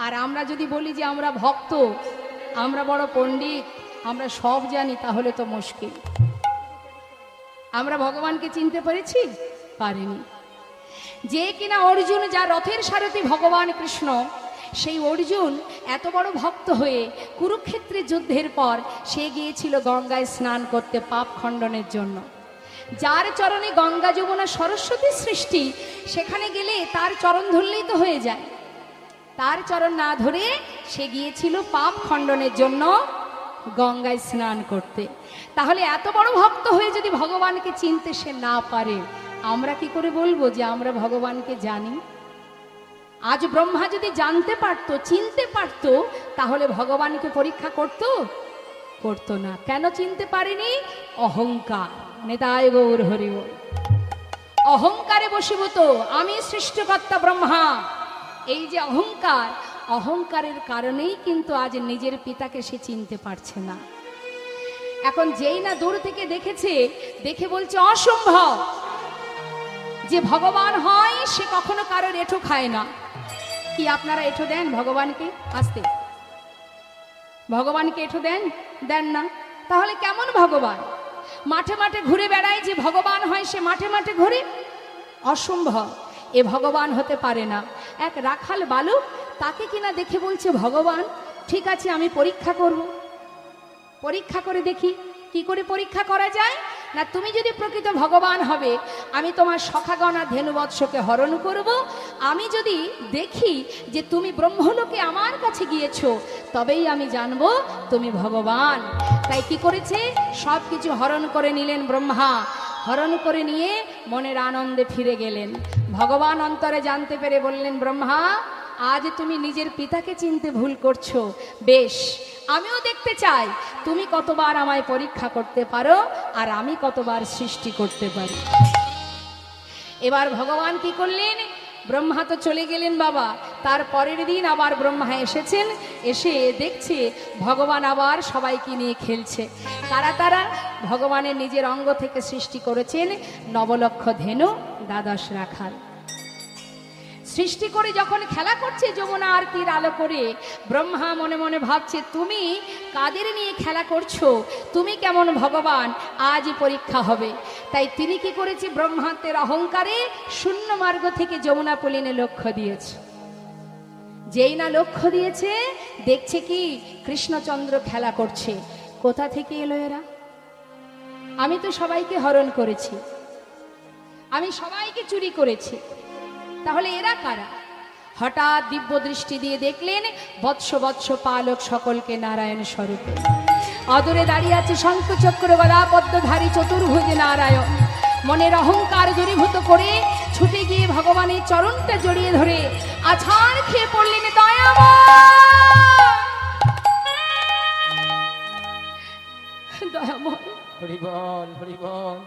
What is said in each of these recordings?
আর আমরা যদি বলি যে আমরা ভক্ত, আমরা বড় পণ্ডিত, আমরা সব জানি, তাহলে তো মুশকিল। আমরা ভগবানকে চিনতে পেরেছি? পারিনি। যে কিনা অর্জুন, যা রথের সারথি ভগবান কৃষ্ণ, সেই অর্জুন এত বড় ভক্ত হয়ে কুরুক্ষেত্রের যুদ্ধের পর সে গিয়েছিল গঙ্গায় স্নান করতে পাপ খণ্ডনের জন্য। যার চরণে গঙ্গা যমুনা সরস্বতীর সৃষ্টি, সেখানে গেলে তার চরণ ধরলেই তো হয়ে যায়। তার চরণ না ধরে সে গিয়েছিল পাপ খণ্ডনের জন্য গঙ্গায় স্নান করতে। তাহলে এত বড় ভক্ত হয়ে যদি ভগবানকে চিনতে সে না পারে, আমরা কি করে বলবো যে আমরা ভগবানকে জানি? আজ ব্রহ্মা যদি জানতে পারত, চিনতে পারত, তাহলে ভগবানকে পরীক্ষা করতো না। কেন চিনতে পারেনি? অহংকার। নেতায় গৌর হরি বল। অহংকারে বশীভূত, আমি সৃষ্টিকর্তা ব্রহ্মা, এই যে অহংকার, অহংকারের কারণেই কিন্তু আজ নিজের পিতাকে সে চিনতে পারছে না। এখন যেই না দূর থেকে দেখেছে, দেখে বলছে অসম্ভব, যে ভগবান হয় সে কখনো কারোর এঁঠো খায় না। কি আপনারা এঁঠো দেন ভগবানকে? আসতে ভগবানকে এঁঠো দেন না? তাহলে কেমন ভগবান? মাঠে মাঠে ঘুরে বেড়ায়, যে ভগবান হয় সে মাঠে মাঠে ঘুরে? অসম্ভব, এ ভগবান হতে পারে না। এক রাখাল বালক, তাকে কিনা দেখে বলছে ভগবান। ঠিক আছে, আমি পরীক্ষা করব, পরীক্ষা করে দেখি। কি করে পরীক্ষা করা যায়? না, তুমি যদি প্রকৃত ভগবান হবে, আমি তোমার সখাগণা ধেনুবৎসকে হরণ করব। আমি যদি দেখি যে তুমি ব্রহ্মলোকে আমার কাছে গিয়েছো, তবেই আমি জানবো তুমি ভগবান। তাই কি করেছে? সব কিছু হরণ করে নিলেন ব্রহ্মা। হরণ করে নিয়ে মনের আনন্দে ফিরে গেলেন। ভগবান অন্তরে জানতে পেরে বললেন, ব্রহ্মা, আজ তুমি নিজের পিতাকে চিনতে ভুল করছো। বেশ, আমিও দেখতে চাই তুমি কতবার আমায় পরীক্ষা করতে পারো, আর আমি কতবার সৃষ্টি করতে পারি। এবার ভগবান কি করলেন? ব্রহ্মা তো চলে গেলেন বাবা, তার পরের দিন আবার ব্রহ্মা এসেছেন। এসে দেখছে ভগবান আবার সবাইকে নিয়ে খেলছে। তারা ভগবানের নিজের অঙ্গ থেকে সৃষ্টি করেছেন নবলক্ষ ধেনু, দ্বাদশ রাখাল। সৃষ্টি করে যখন খেলা করছে যমুনা আরতির আলো করে, ব্রহ্মা মনে মনে ভাবছে, তুমি কাদের নিয়ে খেলা করছো? তুমি কেমন ভগবান? আজই পরীক্ষা হবে। তাই তিনি কি করেছে? ব্রহ্মাত্মের অহংকারে শূন্য মার্গ থেকে যমুনা পুলিনে লক্ষ্য দিয়েছে। যেই না লক্ষ্য দিয়েছে, দেখছে কি কৃষ্ণচন্দ্র খেলা করছে। কোথা থেকে এলো এরা? আমি তো সবাইকে হরণ করেছি, আমি সবাইকে চুরি করেছি, তাহলে এরা কারা? হঠাৎ দিব্য দৃষ্টি দিয়ে দেখলেন বৎস বৎস পালক সকলকে নারায়ণ স্বরূপে। অদূরে দাঁড়িয়ে আছে শঙ্খচক্র গদা পদ্মধারী চতুর্ভুজে নারায়ণ। মনের অহংকার দূরীভূত করে ছুটে গিয়ে ভগবানের চরণটা জড়িয়ে ধরে আছাড় খেয়ে পড়লেন, দয়াময়, হরি বল, হরি বল।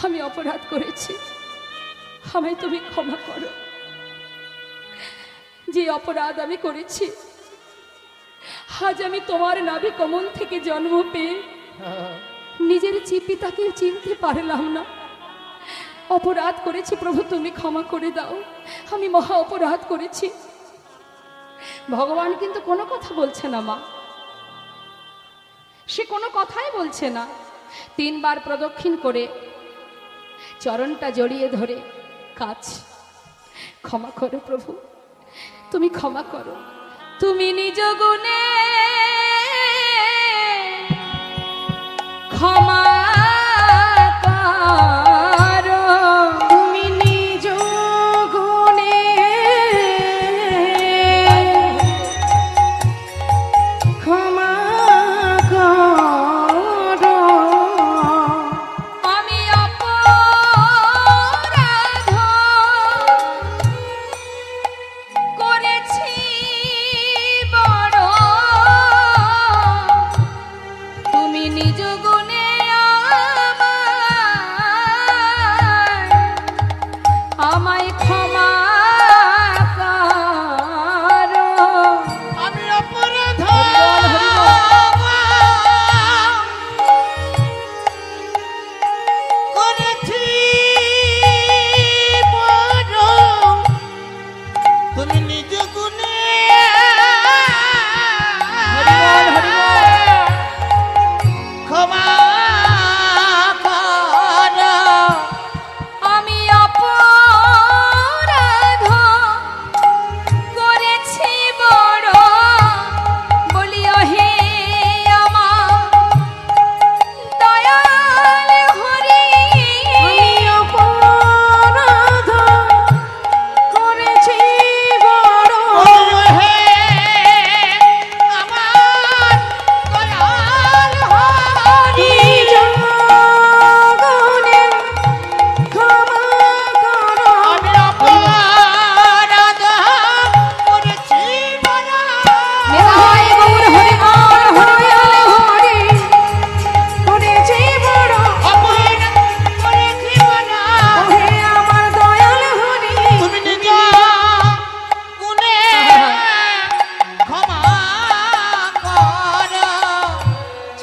আমি অপরাধ করেছি, আমায় তুমি ক্ষমা করো। যে অপরাধ আমি করেছি, আজ আমি তোমার নাভি কমল থেকে জন্ম পেয়ে নিজের পিতাকে চিনতে পারলাম না। অপরাধ করেছি প্রভু, তুমি ক্ষমা করে দাও, আমি মহা অপরাধ করেছি। ভগবান কিন্তু কোনো কথা বলছে না মা, সে কোনো কথাই বলছে না। 3 বার প্রদক্ষিণ করে চরণটা জড়িয়ে ধরে কাজ, ক্ষমা করো প্রভু, তুমি ক্ষমা করো। তুমি নিজ গুণে ক্ষমা করো, তুমি নিজ গুণে ক্ষমা করো। আমি অপরাধ করেছি বড়, তুমি নিজ গুণে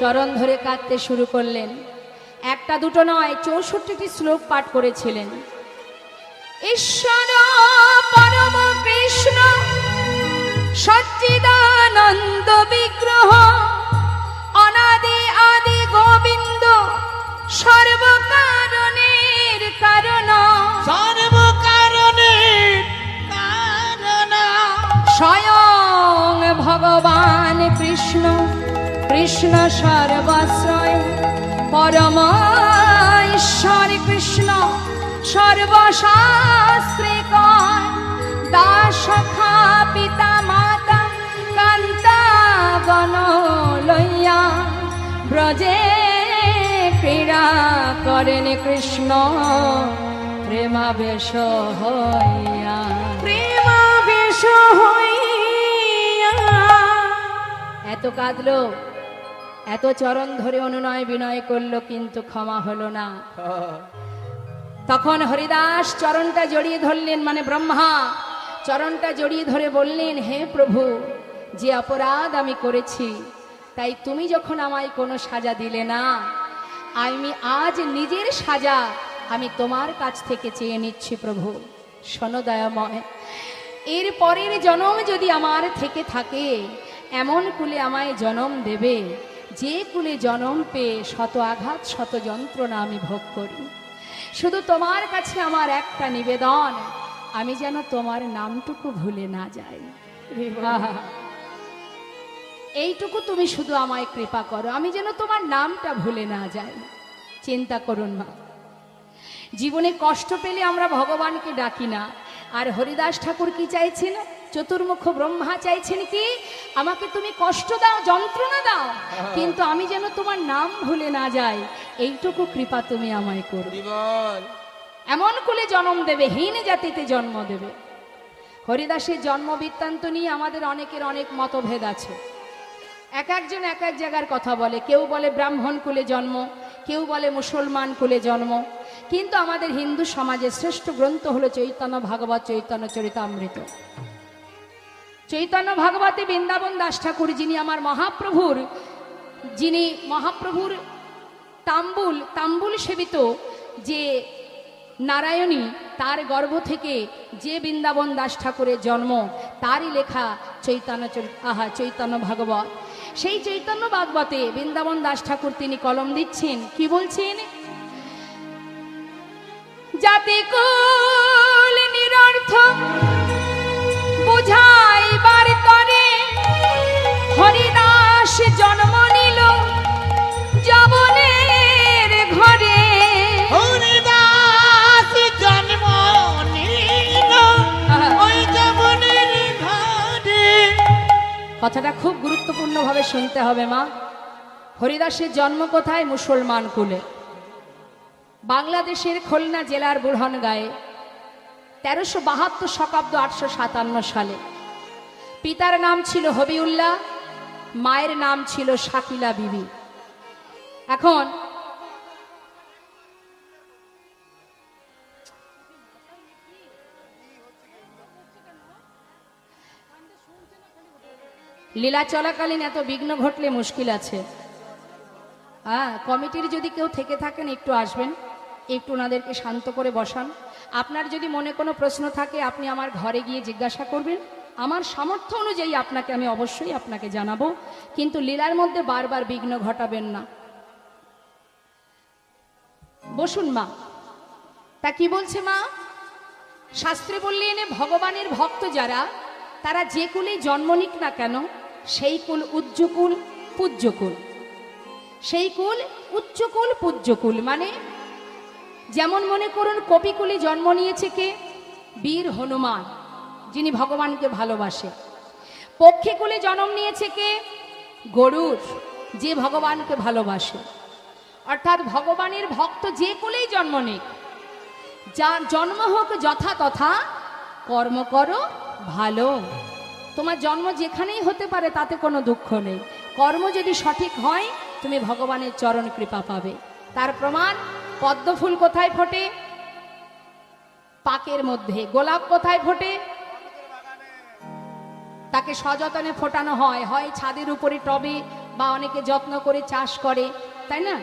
চরণ ধরে কাঁদতে শুরু করলেন। একটা দুটো নয়, 64টি শ্লোক পাঠ করেছিলেন। ঈশ্বর পরম কৃষ্ণ সচ্চিদানন্দ বিগ্রহ, অনাদি আদি গোবিন্দ, সর্বকারণের কারণ, সর্বকারণের কারণ, স্বয়ং ভগবান কৃষ্ণ, কৃষ্ণ সর্বাশ্রয়, পরম ঈশ্বর কৃষ্ণ সর্বশাস্ত্রে কয়, দাস সখা পিতা মাতা কান্তা গণ লইয়া, ব্রজে ক্রীড়া করেন কৃষ্ণ প্রেমাবেশ হইয়া, প্রেমাবেশ হইয়া। এত কাঁদলো, এত চরণ ধরে অনুনয় বিনয় করলো, কিন্তু ক্ষমা হলো না। তখন হরিদাস চরণটা জড়িয়ে ধরলেন, মানে ব্রহ্মা চরণটা জড়িয়ে ধরে বললেন, হে প্রভু, যে অপরাধ আমি করেছি, তাই তুমি যখন আমায় কোনো সাজা দিলে না, আমি আজ নিজের সাজা আমি তোমার কাছ থেকে চেয়ে নিচ্ছি। প্রভু শোনো দয়াময়, এর পরের জন্ম যদি আমার থেকে থাকে, এমন কুলে আমায় জন্ম দেবে, যে কুলে জন্ম পেয়ে শত আঘাত শত যন্ত্রণা আমি ভোগ করি। শুধু তোমার কাছে আমার একটা নিবেদন, আমি যেন তোমার নামটুকু ভুলে না যাই। এইটুকু তুমি শুধু আমায় কৃপা করো, আমি যেন তোমার নামটা ভুলে না যাই। চিন্তা করুন মা, জীবনে কষ্ট পেলে আমরা ভগবানকে ডাকি না, আর হরিদাস ঠাকুর কি চাইছেন? চতুর্মুখ ব্রহ্মা চাইছেন কি, আমাকে তুমি কষ্ট দাও, যন্ত্রণা দাও, কিন্তু আমি যেন তোমার নাম ভুলে না যাই, এইটুকু কৃপা তুমি আমায় করো। এমন কুলে জন্ম দেবে, হীন জাতিতে জন্ম দেবে। হরিদাসের জন্ম বৃত্তান্ত নিয়ে আমাদের অনেকের অনেক মতভেদ আছে। এক একজন এক এক জায়গার কথা বলে, কেউ বলে ব্রাহ্মণ কুলে জন্ম, কেউ বলে মুসলমান কুলে জন্ম, কিন্তু আমাদের হিন্দু সমাজের শ্রেষ্ঠ গ্রন্থ হলো চৈতন্য ভাগবত, চৈতন্য চরিতামৃত। চৈতন্য ভাগবতে বৃন্দাবন দাস ঠাকুর, যিনি আমার মহাপ্রভুর, যিনি মহাপ্রভুর তাম্বুল সেবিত যে নারায়ণী, তার গর্ভ থেকে যে বৃন্দাবন দাস ঠাকুরের জন্ম, তারই লেখা চৈতন্য ভাগবত। সেই চৈতন্য ভাগবতে বৃন্দাবন দাস ঠাকুর তিনি কলম দিচ্ছেন, কি বলছেন? জাতি কুল নিরর্থক বুঝাইবার তরে হরিদাস জন্ম নিল যবনের ঘরে। হরিদাস জন্ম নিল ওই যবনের ঘরে। কথাটা খুব গুরুত্বপূর্ণভাবে শুনতে হবে মা। হরিদাসের জন্ম কোথায়? মুসলমান কুলে, বাংলাদেশের খুলনা জেলার বুরহানগাঁয়ে 1372 শকাব্দ 857 সালে। পিতার নাম ছিল হবিউল্লাহ, মায়ের নাম ছিল শাকিলা বিবি। এখন লীলা চলাকালীন এত বিঘ্ন ঘটলে মুশকিল আছে। কমিটির যদি কেউ থেকে থাকেন একটু আসবেন, একটু ওনাদেরকে শান্ত করে বসান। আপনার যদি মনে কোনো প্রশ্ন থাকে আপনি আমার ঘরে গিয়ে জিজ্ঞাসা করবেন, আমার সামর্থ্য অনুযায়ী আমি অবশ্যই আপনাকে জানাবো, কিন্তু লীলার মধ্যে বারবার বিঘ্ন ঘটাবেন না। বসুন মা। তা কি বলছে মা? শাস্ত্রে বললেন, ভগবানের ভক্ত যারা, তারা যে কুলেই জন্ম নিক না কেন, সেই কুল উচ্চকুল পূজ্যকুল। সেই কুল উচ্চকুল পূজ্যকুল, মানে যেমন মনে করুন কপিকুলে জন্ম নিয়েছে কে? বীর হনুমান, যিনি ভগবানকে ভালোবাসে। পক্ষীকুলে জন্ম নিয়েছে কে? গরুর, যে ভগবানকে ভালোবাসে। অর্থাৎ ভগবানের ভক্ত যে কুলেই জন্ম নিক, যার জন্ম হোক যথা তথা, কর্ম করো ভালো। তোমার জন্ম যেখানেই হতে পারে, তাতে কোনো দুঃখ নেই। কর্ম যদি সঠিক হয়, তুমি ভগবানের চরণ কৃপা পাবে। তার প্রমাণ, পদ্ম ফুল কোথায় ফোটে? পাকের মধ্যে। গোলাপ কোথায় ফোটে? তাকে সযতনে ফোটানো হয়, হয় ছাদের উপরে টবে, বা অনেকে যত্ন করে চাষ করে, তাই না?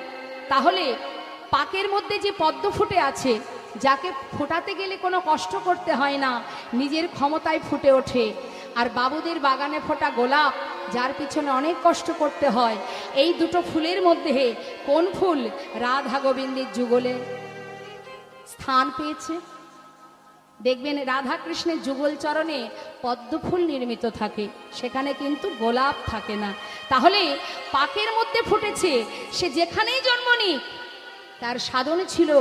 তাহলে পাকের মধ্যে যে পদ্ম ফুটে আছে, যাকে ফোটাতে গেলে কোনো কষ্ট করতে হয় না, নিজের ক্ষমতায় ফুটে ওঠে। আর বাবুদের বাগানে ফোটা গোলাপ, যার পিছনে অনেক কষ্ট করতে হয়। এই দুটো ফুলের মধ্যে কোন ফুল রাধা গোবিন্দের যুগলে স্থান পেয়েছে? দেখবেন রাধা কৃষ্ণের যুগল চরণে পদ্ম ফুল নির্মিত থাকে, সেখানে কিন্তু গোলাপ থাকে না। তাহলে পাকের মধ্যে ফুটেছে, সে যেখানেই জন্ম নিক তার সাধন ছিল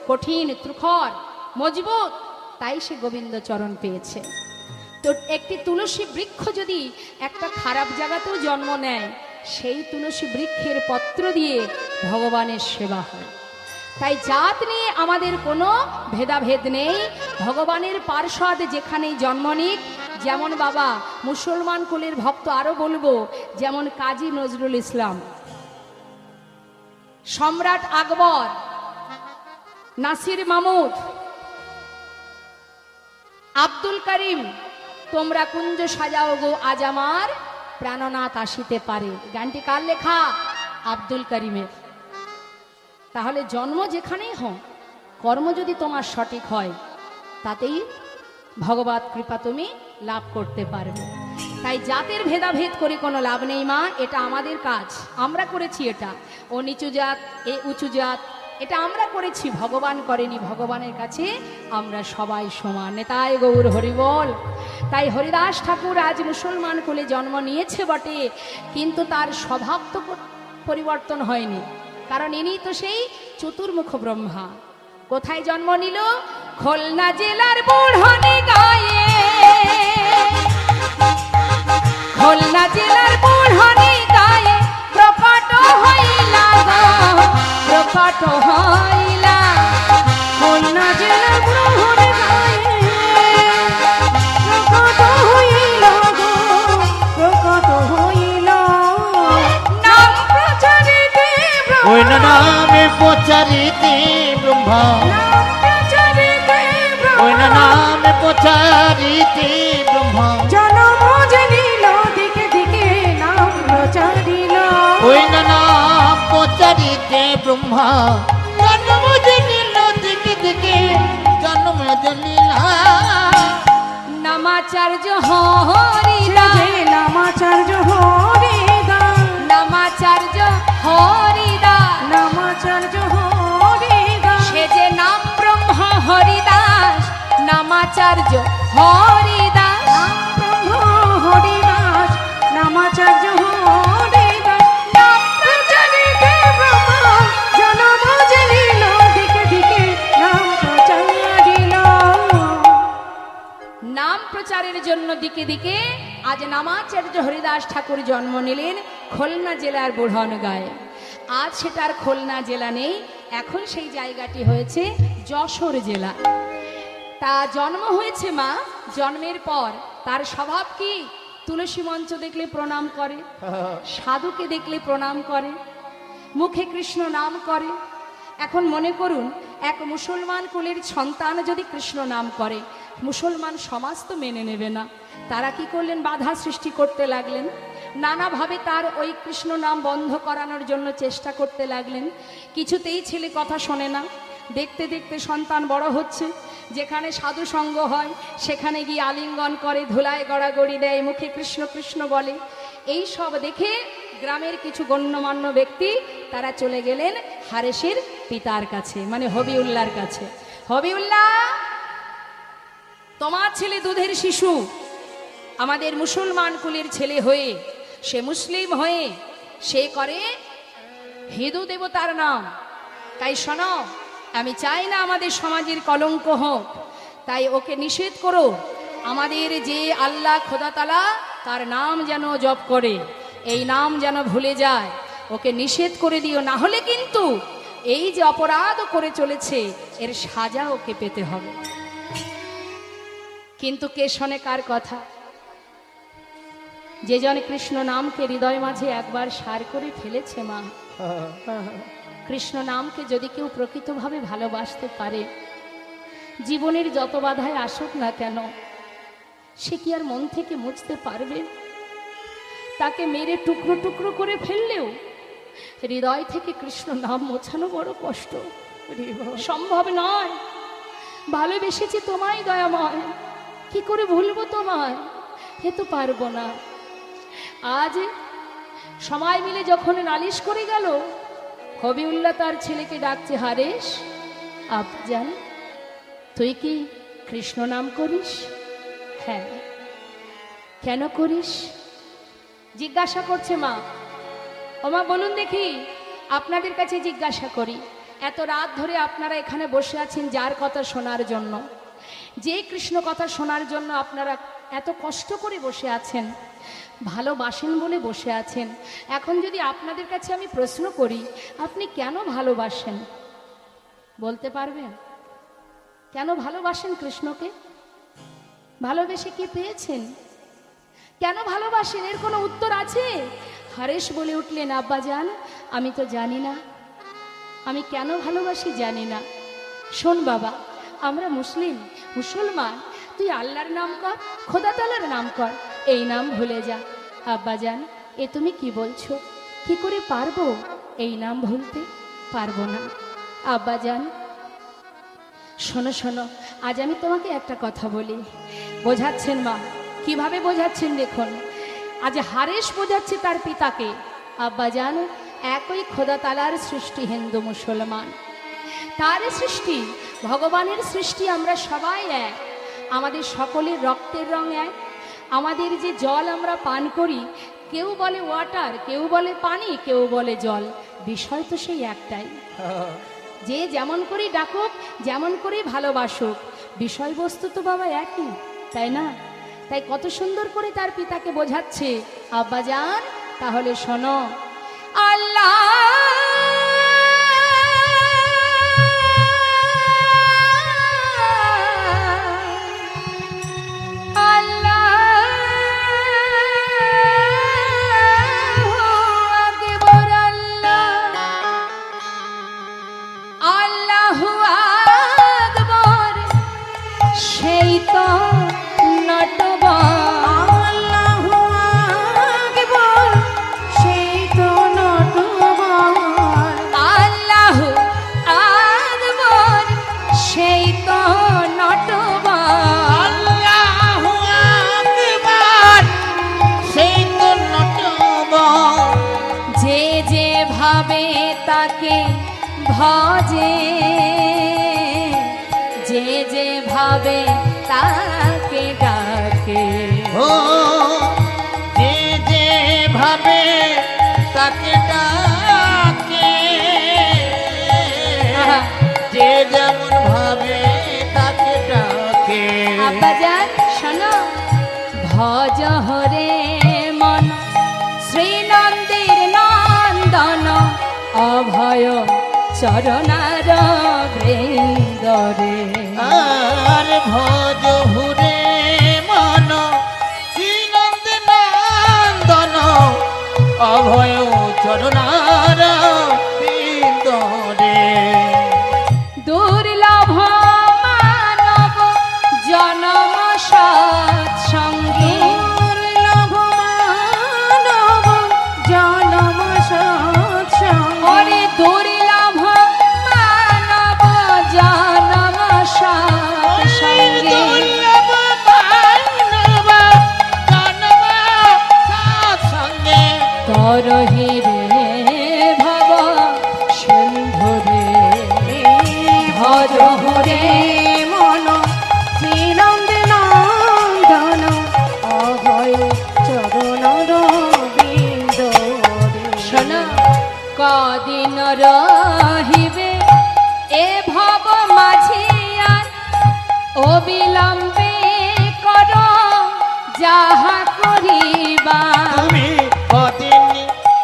কঠিন, তুখর, মজবুত, তাই সে গোবিন্দ চরণ পেয়েছে। তো একটি তুলসী বৃক্ষ যদি একটা খারাপ জায়গাতেও জন্ম নেয়, সেই তুলসী বৃক্ষের পত্র দিয়ে ভগবানের সেবা হয়। তাই জাত নিয়ে আমাদের কোনো ভেদাভেদ নেই। ভগবানের পার্ষদ যেখানেই জন্ম নিক, যেমন বাবা মুসলমান কুলের ভক্ত আরো বলবো, যেমন কাজী নজরুল ইসলাম, সম্রাট আকবর, নাসির মামুদ, আব্দুল করিম, তোমরা কুঞ্জ সাজাও গো আজ আমার প্রাণনাথ আসিতে পারে। গানটি কার লেখা? আব্দুল করিমের। তাহলে জন্ম যেখানেই হোক, কর্ম যদি তোমার সঠিক হয়, তাতেই ভগবত কৃপা তুমি লাভ করতে পারবে। তাই জাতের ভেদাভেদ করে কোনো লাভ নেই মা, এটা আমাদের কাজ, আমরা করেছি। এটা ও নিচু জাত, এ উঁচু জাত, এটা আমরা করেছি, ভগবান করেনি। ভগবানের কাছে আমরা সবাই সমান। নেতাই গৌর হরিবল। তাই হরিদাস ঠাকুর আজ মুসলমান কুলে জন্ম নিয়েছে বটে, কিন্তু তার স্বভাব তো পরিবর্তন হয়নি, কারণ ইনি তো সেই চতুর্মুখ ব্রহ্মা। কোথায় জন্ম নিল? খুলনা জেলার বুড়হনি গায়ে, খুলনা জেলার বুড়হনি গায়ে প্রকট হইলা গো, প্রকট হইলা। খুলনা জেলার বুড়হনি গায়ে প্রকট হইল গো, প্রকট হইল। নাম প্রচারিতে ওই না নামে প্রচারিতে ব্রহ্মা, নাম প্রচারিতে ওই না নামে প্রচারিতে ব্রহ্মা, জনম জেনিল দিকে দিকে নাম প্রচারিল। ওই না নাম প্রচারিতে ব্রহ্মা, জন্ম জনিল দিকে দিকে জন্ম জনিলা। নামাচার্য হরিদাস, যে নামাচার্য হরিদাস, নামাচার্য হরিদাস, নামাচার্য হরিদাস, সে যে নাম ব্রহ্ম হরিদাস, নামাচার্য হরিদাস। নাম ব্রহ্ম হরিদাস, নামাচার্য হরিদাস। নাম প্রচারিতে ব্রহ্ম, জনম জেনিল দিকে দিকে নাম প্রচারিল। নাম প্রচারের জন্য দিকে দিকে আজ নামাচার্য হরিদাস ঠাকুর জন্ম নিলেন খুলনা জেলার বুড়হনগাঁয়ে। আজ সেটার খুলনা জেলা নেই, এখন সেই জায়গাটি হয়েছে যশোর জেলা। তা জন্ম হয়েছে মা, জন্মের পর তার স্বভাব কি? তুলসী মঞ্চ দেখলে প্রণাম করে, সাধুকে দেখলে প্রণাম করে, মুখে কৃষ্ণ নাম করে। এখন মনে করুন, এক মুসলমান কুলের সন্তান যদি কৃষ্ণ নাম করে, মুসলমান সমাজ তো মেনে নেবে না। তারা কি করলেন? বাধা সৃষ্টি করতে লাগলেন, নানাভাবে তার ওই কৃষ্ণ নাম বন্ধ করানোর জন্য চেষ্টা করতে লাগলেন। কিছুতেই ছেলে কথা শোনে না। দেখতে দেখতে সন্তান বড় হচ্ছে, যেখানে সাধু সঙ্গ হয় সেখানে গিয়ে আলিঙ্গন করে, ধুলায় গড়াগড়ি দেয়, মুখে কৃষ্ণ কৃষ্ণ বলে। এই সব দেখে গ্রামের কিছু গণ্যমান্য ব্যক্তি তারা চলে গেলেন হারেসের পিতার কাছে, মানে হবিউল্লাহর কাছে। হবিউল্লাহ, তোমার ছেলে দুধের শিশু, আমাদের মুসলমান কুলের ছেলে হয়ে, সে মুসলিম হয়ে সে করে হিন্দু দেবতার নাম। তাই শোনো, আমি চাই না আমাদের সমাজের কলঙ্ক হোক, তাই ওকে নিষেধ করো। আমাদের যে আল্লাহ খোদা তাআলা, তার নাম যেন জপ করে, এই নাম যেন ভুলে যায়, ওকে নিষেধ করে দিও। না হলে কিন্তু এই যে অপরাধ করে চলেছে, এর সাজা ওকে পেতে হবে। কিন্তু কে শোনে কার কথা? যে জন কৃষ্ণ নামকে হৃদয় মাঝে একবার সার করে ফেলেছে মা, কৃষ্ণ নামকে যদি কেউ প্রকৃতভাবে ভালোবাসতে পারে, জীবনের যত বাধায় আসুক না কেন, সে কি আর মন থেকে মুছতে পারবে? তাকে মেরে টুকরো টুকরো করে ফেললেও হৃদয় থেকে কৃষ্ণ নাম মোছানো বড় কষ্ট, সম্ভব নয়। ভালোবেসেছি তোমায় দয়াময়, কি করে ভুলবো তোমায়, এ তো পারবো না। আজ সময় মিলে যখন নালিশ করে গেল, হবিউল্লাহ তার ছেলেকে ডাকছে, হারেশ আব্বাজান তুই কি কৃষ্ণ নাম করিস? হ্যাঁ। কেন করিস? জিজ্ঞাসা করছে মা। ও মা বলুন দেখি, আপনাদের কাছে জিজ্ঞাসা করি, এত রাত ধরে আপনারা এখানে বসে আছেন যার কথা শোনার জন্য, যে কৃষ্ণ কথা শোনার জন্য আপনারা এত কষ্ট করে বসে আছেন, ভালোবাসেন বলে বসে আছেন। এখন যদি আপনাদের কাছে আমি প্রশ্ন করি, আপনি কেন ভালোবাসেন? বলতে পারবেন? কেন ভালোবাসেন কৃষ্ণকে? ভালোবেসে কি পেয়েছেন? কেন ভালোবাসেন? এর কোনো উত্তর আছে? হারেশ বলে উঠলেন, আব্বাজান আমি তো জানি না, আমি কেন ভালোবাসি জানি না। শোন বাবা, আমরা মুসলমান, তুই আল্লাহর নাম কর, খোদা তাআলার নাম কর, এই নাম ভুলে যা। আব্বাজান এ তুমি কি বলছো? কি করে পারবো এই নাম ভুলতে? পারবো না। আব্বাজান শোনো শোনো, আজ আমি তোমাকে একটা কথা বলি। বোঝাচ্ছেন মা, কিভাবে বোঝাচ্ছেন দেখুন। আজ হারেশ বোঝাচ্ছে তার পিতাকে, আব্বাজান একই খোদা তাআলার সৃষ্টি হিন্দু মুসলমান, তার সৃষ্টি, ভগবানের সৃষ্টি, আমরা সবাই এক, আমাদের সকলের রক্তের রং এক, আমাদের যে জল আমরা পান করি, কেউ বলে ওয়াটার, কেউ বলে পানি, কেউ বলে জল, বিষয় তো সেই একটাই। যে যেমন করে ডাকুক, যেমন করে ভালোবাসুক, বিষয়বস্তু তো বাবা একই, তাই না? তাই কত সুন্দর করে তার পিতাকে বোঝাচ্ছে। আব্বাজান তাহলে শোনো, আল্লাহ তাকে ভজে, যে যে ভাবে তাকে ডাকে, ও যে যে ভাবে তাকে ডাকে, যে যেমন ভাবে তাকে ডাকে। আব্বাজান শোনো, ভজ হরে মন শ্রীনন্দের নন্দন, অভয় চরণার বৃন্দরে। আর ভজ হুরে মন শ্রীনন্দ নন্দন, অভয় চরণার বৃন্দরে। দুর্লভ মানব জনম সৎসঙ্গে, দুর্লভ মানব জনম সৎসঙ্গে, ওরে দুর্লভ মানব জনম সৎসঙ্গে। দুর্লভ মানব জনম সৎসঙ্গে, তরহি রে ভব সিন্ধুরে, ভজ হরে মন শ্রীনন্দ নন্দন, অভয় চরণর বৃন্দরে। শোনো, কদিন রহিবে এ ভব মাঝিয়ার, অবিলম্বে কর যাহা করিবা। তুমি কদিন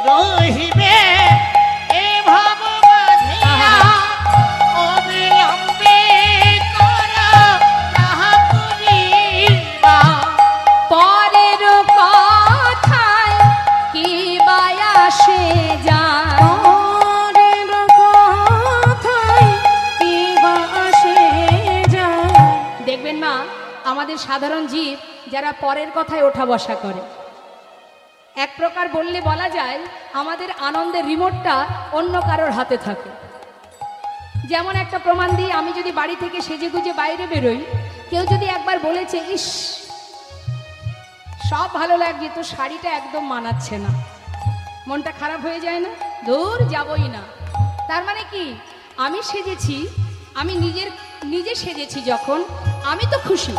রহিবে এ ভব মাঝিয়া, অবিলম্বে কর তাহা করিবা। পরের কথায় কি বায়াসে যায়, পরের কথায় কি বা আসে যায়। দেখবেন না, আমাদের সাধারণ জীব যারা পরের কথায় ওঠা বসা করে, এক প্রকার বললে বলা যায় আমাদের আনন্দের রিমোটটা অন্য কারোর হাতে থাকে। যেমন একটা প্রমাণ দিই, আমি যদি বাড়ি থেকে সেজেগুজে বাইরে বেরোই, কেউ যদি একবার বলেছে ইস সব ভালো লাগছে, তো শাড়িটা একদম মানাচ্ছে না, মনটা খারাপ হয়ে যায় না? দূর যাবই না। তার মানে কি, আমি সেজেছি, আমি নিজে সেজেছি যখন, আমি তো খুশি,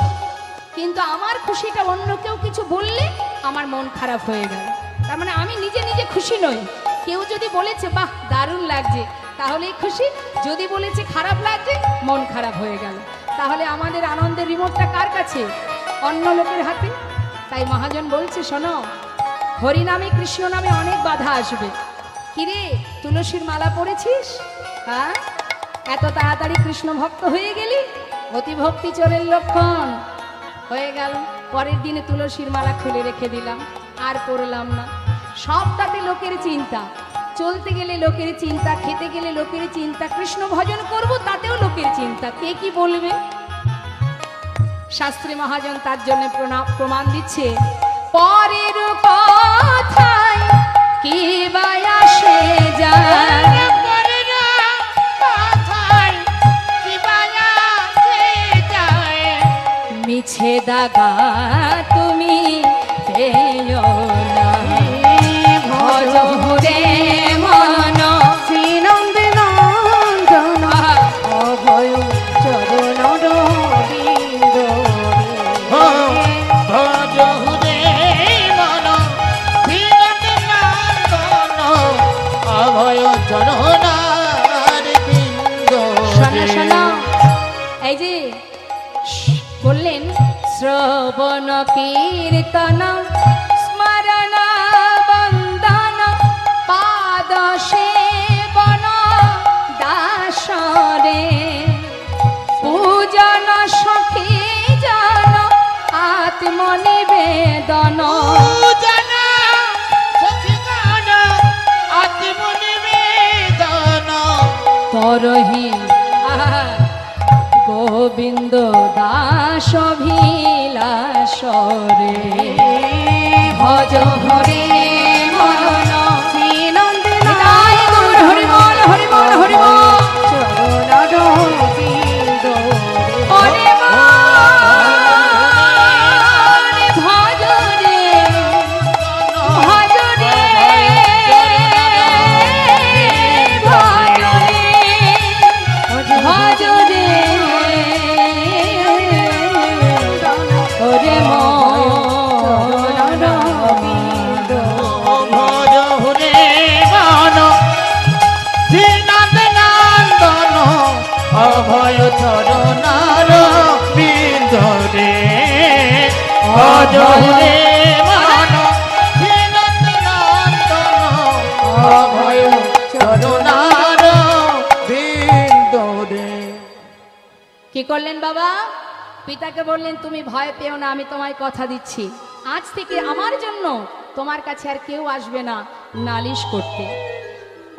কিন্তু আমার খুশিটা অন্য কেউ কিছু বললে আমার মন খারাপ হয়ে গেল। তার মানে আমি নিজে খুশি নই। কেউ যদি বলেছে বাহ দারুণ লাগছে, তাহলেই খুশি। যদি বলেছে খারাপ লাগছে, মন খারাপ হয়ে গেল। তাহলে আমাদের আনন্দের রিমোটটা কার কাছে? অন্য লোকের হাতে। তাই মহাজন বলছে, শোনো, হরি নামে কৃষ্ণ নামে অনেক বাধা আসবে। কিরে, তুলসীর মালা পড়েছিস? হ্যাঁ, এত তাড়াতাড়ি কৃষ্ণ ভক্ত হয়ে গেলি? অতি ভক্তি চোরের লক্ষণ। হয়ে গেল, পরের দিনে তুলসীর মালা খুলে রেখে দিলাম, আর পড়লাম না। সবটাতে লোকের চিন্তা, চলতে গেলে লোকের চিন্তা, খেতে গেলে লোকের চিন্তা, কৃষ্ণ ভজন করব তাতেও লোকের চিন্তা, কে কি বলবে। শাস্ত্রী মহাজন তার জন্য প্রমাণ দিচ্ছে, পরের কথায় কি বা আসে যায়, মিছে দাগা তুমি পেও না, ভজ রে মন শ্রীনন্দে নন্দন অভয় চরণ রবিন্দ ভজ হুরে মন শ্রীনন্দন অভয় চরণার বিন্দ। শোনো শোনো, এই যে বললেন শ্রবণ কীর্তন স্মরণ বন্দন পাদ সেবন দাসরে, পূজন সখী জন আত্মনিবেদন, পূজনা সখিগণ আত্মনিবেদন, পরহি গোবিন্দ দাস ভিলাসরে, ভজ হরে মন শ্রীনন্দে হরি বল হরি বল হরি বল চরণ রবিন্দ হরি বল ভজ রে ভজ রে ভজ রে ভজ রে ওরে মন রবিন্দ ভজ হুরে মন শ্রীনন্দন অভয় চরণার বিন্দ রে, ভজ হুরে মন শ্রীনন্দন অভয় চরণার বিন্দ রে। কি করলেন বাবা? পিতাকে বললেন, তুমি ভয় পেও না, আমি তোমায় কথা দিচ্ছি, আজ থেকে আমার জন্য তোমার কাছে আর কেউ আসবে না নালিশ করতে।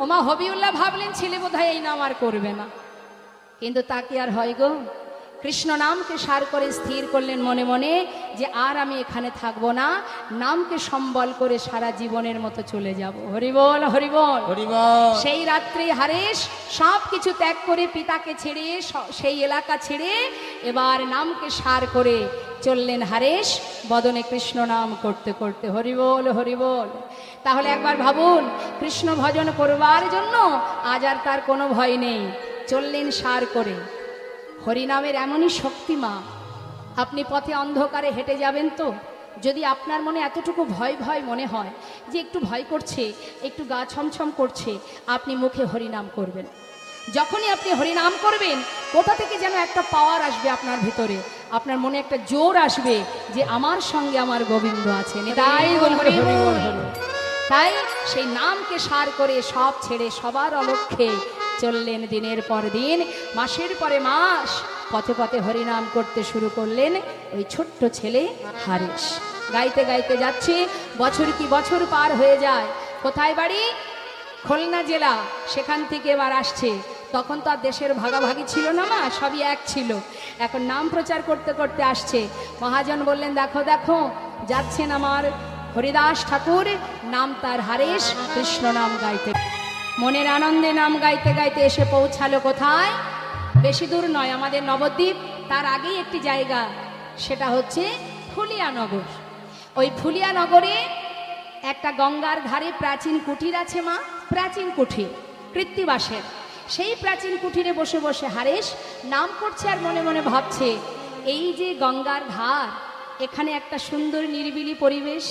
ওমা হবিউল্লাহ ভাবলেন ছেলে বোধহয় এই নাম আর করবে না, কিন্তু তা কি আর হয় গো? কৃষ্ণ নামকে সার করে স্থির করলেন মনে মনে যে আর আমি এখানে থাকবো না, নামকে সম্বল করে সারা জীবনের মতো চলে যাব। হরিবল হরিবল। হরিবল। সেই রাত্রে হারেশ সব কিছু ত্যাগ করে পিতাকে ছেড়ে সেই এলাকা ছেড়ে এবার নামকে সার করে চললেন হারেশ বদনে কৃষ্ণ নাম করতে করতে। হরিবল হরিবল। তাহলে একবার ভাবুন, কৃষ্ণ ভজন করবার জন্য আজ আর তার কোনো ভয় নেই, চললেন সার করে। হরিনামের এমনই শক্তি মা। আপনি পথে অন্ধকারে হেঁটে যাবেন তো, যদি আপনার মনে এতটুকু ভয় ভয় মনে হয় যে একটু ভয় করছে, একটু গা ছমছম করছে, আপনি মুখে হরিনাম করবেন। যখনই আপনি হরিনাম করবেন, কোথা থেকে যেন একটা পাওয়ার আসবে আপনার ভিতরে, আপনার মনে একটা জোর আসবে যে আমার সঙ্গে আমার গোবিন্দ আছেন। তাই তাই সেই নামকে সার করে সব ছেড়ে সবার অলক্ষ্যে চললেন দিনের পর দিন, মাসের পরে মাস পথে পথে হরিনাম করতে শুরু করলেন ওই ছোট্ট ছেলে হারেশ। গাইতে গাইতে যাচ্ছে, বছর কি বছর পার হয়ে যায়। কোথায় বাড়ি? খুলনা জেলা। সেখান থেকে এবার আসছে। তখন তো আর দেশের ভাগাভাগি ছিল না মা, সবই এক ছিল। এখন নাম প্রচার করতে করতে আসছে। মহাজন বললেন, দেখো দেখো যাচ্ছেন আমার হরিদাস ঠাকুর, নাম তার হারেশ, কৃষ্ণ নাম গাইতে মনের আনন্দে নাম গাইতে গাইতে এসে পৌঁছালো কোথায়? বেশি দূর নয়, আমাদের নবদ্বীপ, তার আগেই একটি জায়গা, সেটা হচ্ছে ফুলিয়ানগর। ওই ফুলিয়ানগরে একটা গঙ্গার ধারে প্রাচীন কুটির আছে মা, প্রাচীন কুঠির, কৃত্তিবাসের। সেই প্রাচীন কুঠিরে বসে বসে হারেশ নাম করছে আর মনে মনে ভাবছে, এই যে গঙ্গার ধার, এখানে একটা সুন্দর নিরিবিলি পরিবেশ,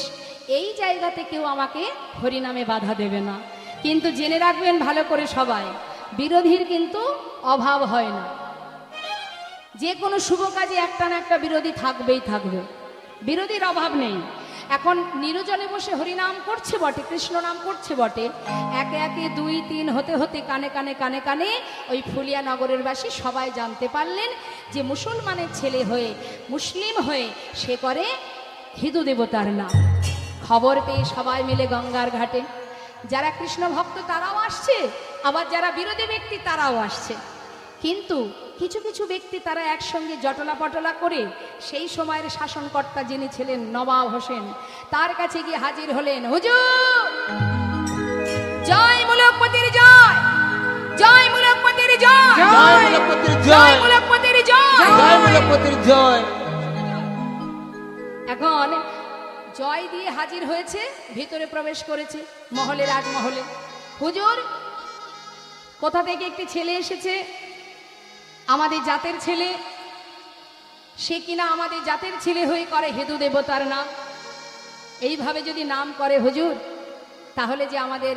এই জায়গাতে কেউ আমাকে হরিনামে বাধা দেবে না। কিন্তু জেনে রাখবেন ভালো করে সবাই, বিরোধীর কিন্তু অভাব হয় না। যে কোনো শুভ কাজে একটা না একটা বিরোধী থাকবেই থাকবে, বিরোধীর অভাব নেই। এখন নিরজনে বসে হরিনাম করছে বটে, কৃষ্ণ নাম করছে বটে, একে একে 2, 3 হতে হতে কানে কানে কানে কানে ওই ফুলিয়া নগরের বাসী সবাই জানতে পারলেন যে মুসলমানের ছেলে হয়ে, মুসলিম হয়ে সে করে হিন্দু দেবতার নাম। খবর পেয়ে সবাই মিলে গঙ্গার ঘাটে, যারা কৃষ্ণ ভক্ত তারাও আসছে, আবার যারা বিরোধী ব্যক্তি তারাও আসছে। কিন্তু কিছু কিছু ব্যক্তি তারা একসঙ্গে জটলা পটলা করে সেই সময়ের শাসনকর্তা যিনি ছিলেন নবাব হোসেন, তার কাছে গিয়ে হাজির হলেন। হুজুর, জয় মুলকপতির জয়, জয় মুলকপতির জয়, জয় মুলকপতির জয় জয়, মুলকপতির জয়, জয় মুলকপতির জয়। এখন জয় দিয়ে হাজির হয়েছে, ভিতরে প্রবেশ করেছে মহলে, রাজমহলে। হুজুর, কোথা থেকে একটি ছেলে এসেছে, আমাদের জাতের ছেলে, সে কিনা আমাদের জাতের ছেলে হয়ে করে হিন্দু দেবতার নাম। এইভাবে যদি নাম করে হুজুর, তাহলে যে আমাদের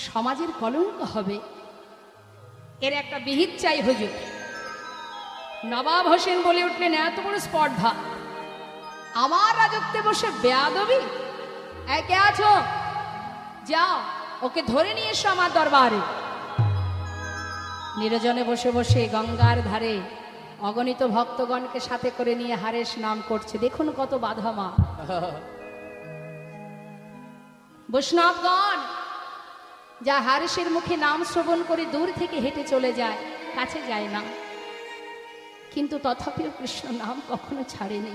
সমাজের কলঙ্ক হবে, এর একটা বিহিত চাই হুজুর। নবাব হোসেন বলে উঠলেন, এত বড় স্পর্ধা, আমার রাজত্বে বসে বেয়াদবি! কে আছো, যাও ওকে ধরে নিয়ে এসো আমার দরবারে। নিরজনে বসে বসে গঙ্গার ধারে অগণিত ভক্তগণকে সাথে করে নিয়ে হারেশ নাম করছে। দেখুন কত বাধা মা। বৈষ্ণবগণ যা হারেশের মুখে নাম শ্রবণ করে দূর থেকে হেঁটে চলে যায়, কাছে যায় না, কিন্তু তথাপিও কৃষ্ণ নাম কখনো ছাড়েনি।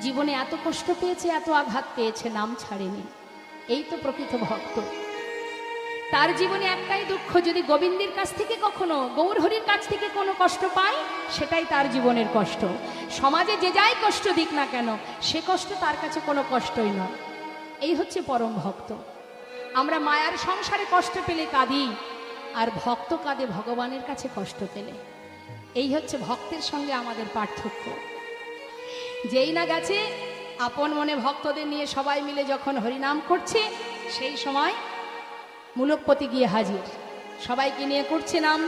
জীবনে এত কষ্ট পেয়েছে, এত আঘাত পেয়েছে, নাম ছাড়েনি। এই তো প্রকৃত ভক্ত। তার জীবনে একটাই দুঃখ, যদি গোবিন্দের কাছ থেকে কখনো, গৌরহরির কাছ থেকে কোনো কষ্ট পায়, সেটাই তার জীবনের কষ্ট। সমাজে যে যাই কষ্ট দিক না কেন, সে কষ্ট তার কাছে কোনো কষ্টই নয়। এই হচ্ছে পরম ভক্ত। আমরা মায়ার সংসারে কষ্ট পেলে কাঁদি, আর ভক্ত কাঁদে ভগবানের কাছে কষ্ট পেলে। এই হচ্ছে ভক্তের সঙ্গে আমাদের পার্থক্য। যেই না গেছে আপন মনে ভক্তদের নিয়ে সবাই মিলে যখন হরিনাম করছে, সেই সময় মুলকপতি গিয়ে হাজির, সবাইকে নিয়ে করছে নাম।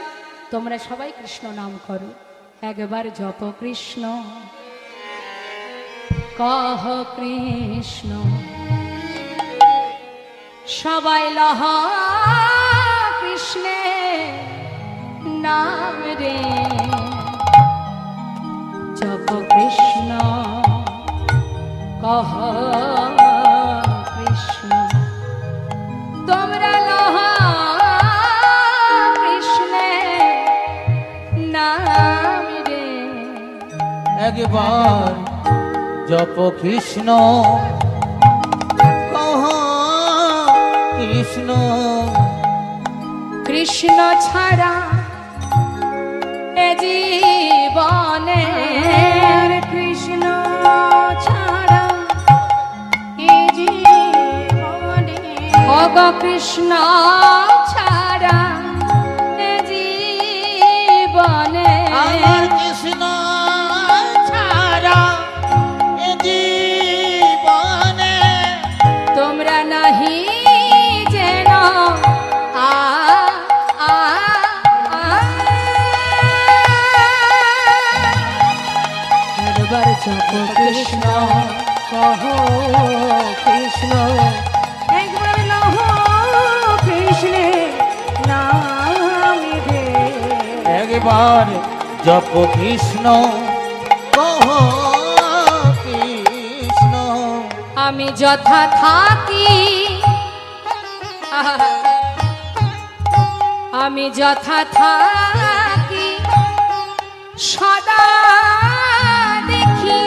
তোমরা সবাই কৃষ্ণ নাম করো, একবার জপ কৃষ্ণ, কহ কৃষ্ণ, সবাই লহ কৃষ্ণে নাম রে, জপ কৃষ্ণ, কহ কৃষ্ণ, তোমরা লহ কৃষ্ণে নাম রে। একবার জপ কৃষ্ণ, কহ কৃষ্ণ, কৃষ্ণ ছাড়া এ জীবনে, কৃষ্ণ ছাড়া এ জীবনে, অগ কৃষ্ণ ছাড়া এ জীবনে, আমার কৃষ্ণ ছাড়া এ জীবনে, তোমরা নাহি যেন আ আ আ। একবার জপ কৃষ্ণ, কহ কৃষ্ণ, একবার লহ কৃষ্ণে নাম রে, একবার জপ কৃষ্ণ, কহ কৃষ্ণ, আমি যথা থাকি, আমি যথা থাকি সদা দেখি।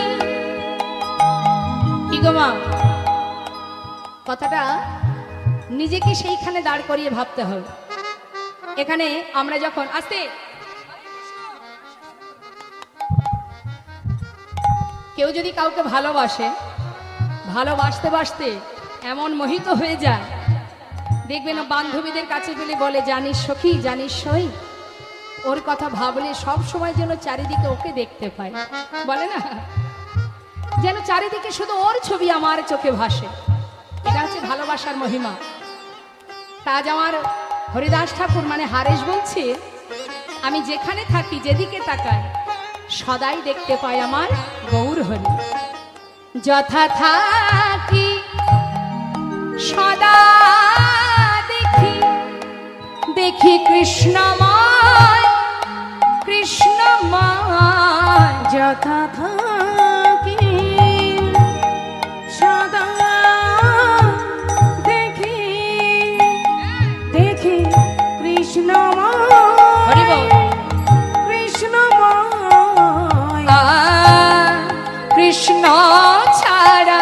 কি গো মা, কথাটা নিজেকে সেইখানে দাঁড় করিয়ে ভাবতে হবে। এখানে আমরা যখন আসতে কেউ যদি কাউকে ভালোবাসে, ভালোবাসতে বাসতে এমন মোহিত হয়ে যায়, দেখবেন বান্ধবীদের কাছে গেলে বলে, জানিস সখী, জানিস সই, ওর কথা ভাবলে সব সময় যেন চারিদিকে ওকে দেখতে পাই, বলে না, যেন চারিদিকে শুধু ওর ছবি আমার চোখে ভাসে। এটা হচ্ছে ভালোবাসার মহিমা। তা আজ আমার হরিদাস ঠাকুর মানে হারেশ বলছে, আমি যেখানে থাকি, যেদিকে তাকাই, সদাই দেখতে পাই আমার গৌর হরি। যথা থাকি সদা দেখি, দেখি কৃষ্ণময়, কৃষ্ণময়। যথা থাকি সদা দেখি, দেখি হরি বল। কৃষ্ণময়, কৃষ্ণময়। কৃষ্ণ ছাড়া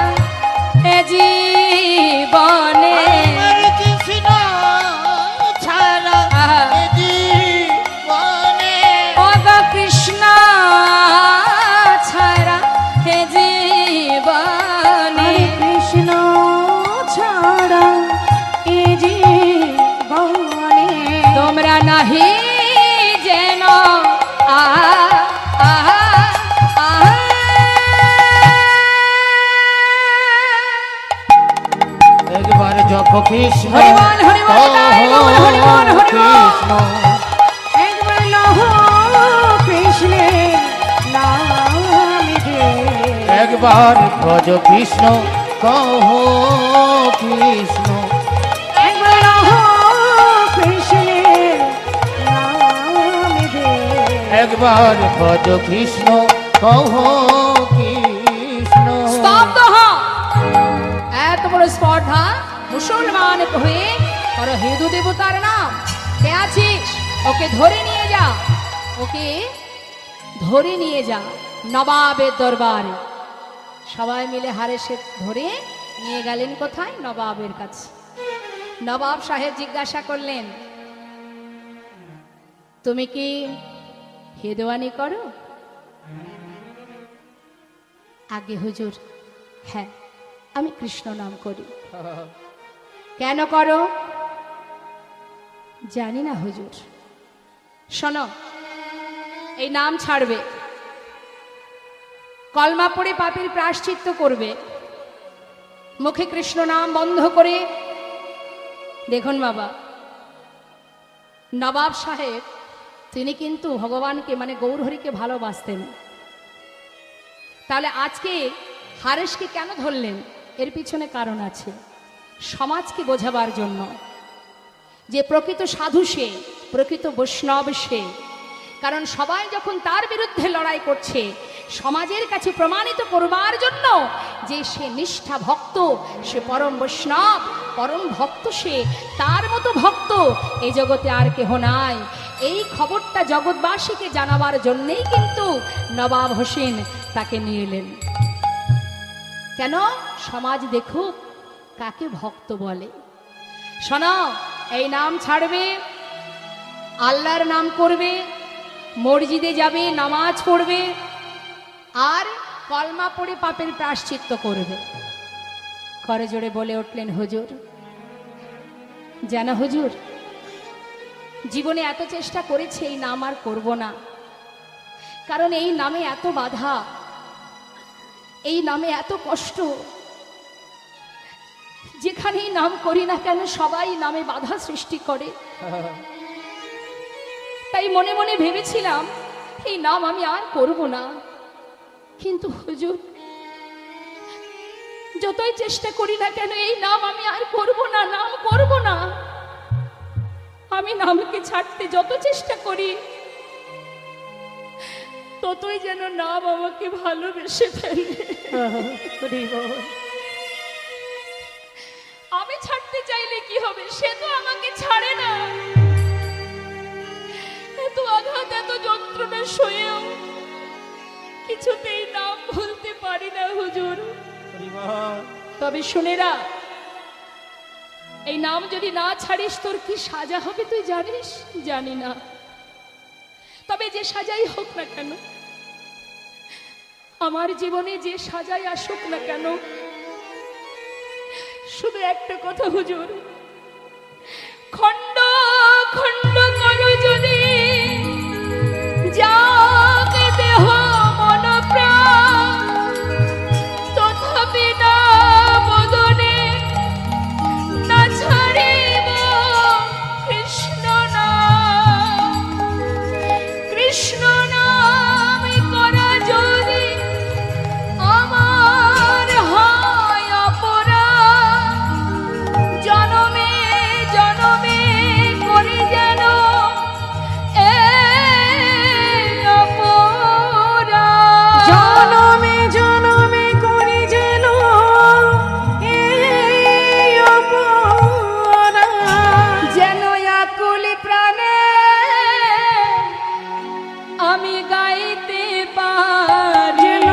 এ জীবনে, আমার কৃষ্ণ ছাড়া এ জীবনে, ওগো কৃষ্ণ ছাড়া এ জীবনে, কৃষ্ণ ছাড়া এ জীবনে তোমরা নাহি যেন একবার জপ কৃষ্ণ, হরিবল, হরিবল, তাই গৌর, হরিবল, হরিবল। কৃষ্ণ, একবার লহ কৃষ্ণের নাম দে, একবার ভজ কৃষ্ণ, কহ কৃষ্ণ, একবার লহ কৃষ্ণের নাম দে, একবার ভজ কৃষ্ণ, কহ কৃষ্ণ। স্তব্ধ হ। এত বড় স্পর্ধা মুসলমান হয়ে আর হিন্দু দেবতার নাম কে আছিস, ওকে ধরে নিয়ে যা, ওকে ধরে নিয়ে যা নবাবের দরবারে। সবাই মিলে হারেসে ধরে নিয়ে গেলেন কোথায়? নবাবের কাছে। নবাব সাহেব জিজ্ঞাসা করলেন, তুমি কি হেদওয়ানি করো? আগে হুজুর, হ্যাঁ আমি কৃষ্ণ নাম করি। কেন করো? জানি না হুজুর। শোনো, এই নাম ছাড়বে, কলমা পড়ে পাপের প্রায়শ্চিত্ত করবে, মুখে কৃষ্ণ নাম বন্ধ করে। দেখুন বাবা, নবাব সাহেব তিনি কিন্তু ভগবানকে মানে গৌরহরিকে ভালোবাসতেন। তাহলে আজকে হারেশকে কেন ধরলেন? এর পিছনে কারণ আছে, সমাজকে বোঝাবার জন্য যে প্রকৃত সাধু সে, প্রকৃত বৈষ্ণব সে। কারণ সবাই যখন তার বিরুদ্ধে লড়াই করছে, সমাজের কাছে প্রমাণিত করবার জন্য যে সে নিষ্ঠা ভক্ত, সে পরম বৈষ্ণব, পরম ভক্ত, সে তার মতো ভক্ত এই জগতে আর কেহ নাই। এই খবরটা জগৎবাসীকে জানাবার জন্যেই কিন্তু নবাব হোসেন তাকে নিয়ে এলেন। কেন? সমাজ দেখুক কাকে ভক্ত বলে। শোনো, এই নাম ছাড়বে, আল্লাহর নাম করবে, মসজিদে যাবে, নামাজ পড়বে, আর কলমা পড়ে পাপের প্রায়শ্চিত্ত করবে। করে জোরে বলে উঠলেন, হুজুর জানা হুজুর, জীবনে এত চেষ্টা করেছে, এই নাম আর করব না। কারণ এই নামে এত বাধা, এই নামে এত কষ্ট, যেখানেই নাম করি না কেন সবাই নামে বাধা সৃষ্টি করে। তাই মনে মনে ভেবেছিলাম এই নাম আমি আর করব না। কিন্তু হুজুর, যতই চেষ্টা করি না কেন এই নাম আমি আর করব না, নাম করব না। আমি নামকে ছাড়তে যত চেষ্টা করি, ততই যেন নাম আমাকে ভালোবেসে ফেলে। আমি ছাড়তে চাইলে কি হবে? সে তো আমাকে ছাড়ে না। এত আঘাত, এত যন্ত্রণা সয়েও কিছুতেই নাম ভুলতে পারি না হুজুর। তবে শুনেরা, এই নাম যদি না ছাড়িস তোর কি সাজা হবে তুই জানিস? জানি না, তবে যে সাজাই হোক না কেন, আমার জীবনে যে সাজাই আসুক না কেন, শুধু একটা কথা হুজুর, খণ্ড খণ্ড করো যদি যাকে দেহ মন প্রাণ, তথাপি না বদনে না ছাড়িব কৃষ্ণ নাম। কৃষ্ণ নাম করা যদি আমার হয় অপরাধ, জনমে জনমে করি যেন এই অপরাধ। জনমে জনমে করি যেন এই অপরাধ। যেন আকুলি প্রাণে আমি গাইতে পারি, যেন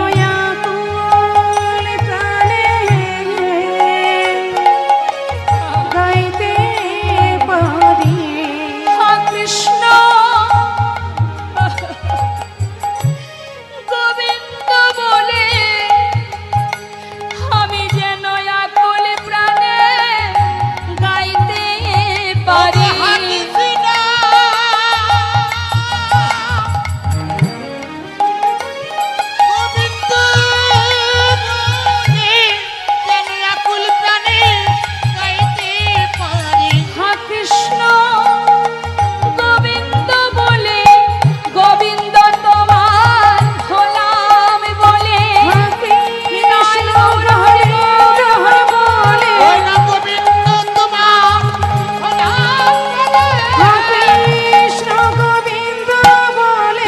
আকুল প্রাণে গাইতে পারি। হা কৃষ্ণ গোবিন্দ বলে আমি যেন আকুলি প্রাণে গাইতে পারি। হা কৃষ্ণ গোবিন্দ বলে, গোবিন্দ তোমার হলাম বলে, কৃষ্ণ হরে হরে বলে, কৃষ্ণ গোবিন্দ বলে,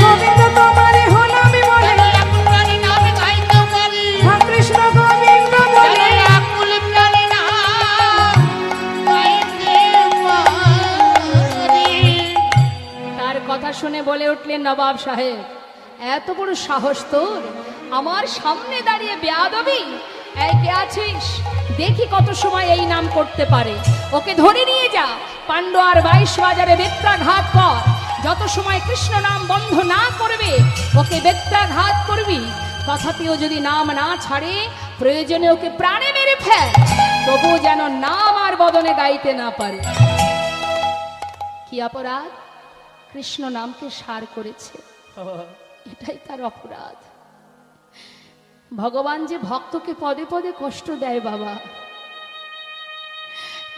গোবিন্দ তোমারে হলাম বলে, কৃষ্ণ গোবিন্দ বলে। তার কথা শুনে বলে উঠলেন নবাব সাহেব, এত বড় সাহস তোর, আমার সামনে দাঁড়িয়ে বেয়াদবি! এই কে আছিস? দেখি কত সময় এই নাম করতে পারে, ওকে ধরে নিয়ে যা, পান্ডুয়ার 22 বাজারে বেত্রাঘাত কর। যত সময় কৃষ্ণ নাম বন্ধ না করবে ওকে বেত্রাঘাত করবি, তথাপিও যদি নাম না ছাড়ে প্রয়োজনে ওকে প্রাণে মেরে ফেল, তবু যেন নাম আর বদনে গাইতে না পারে। কি অপরাধ? কৃষ্ণ নামকে সার করেছে, এটাই তার অপরাধ। ভগবান যে ভক্তকে পদে পদে কষ্ট দেয় বাবা,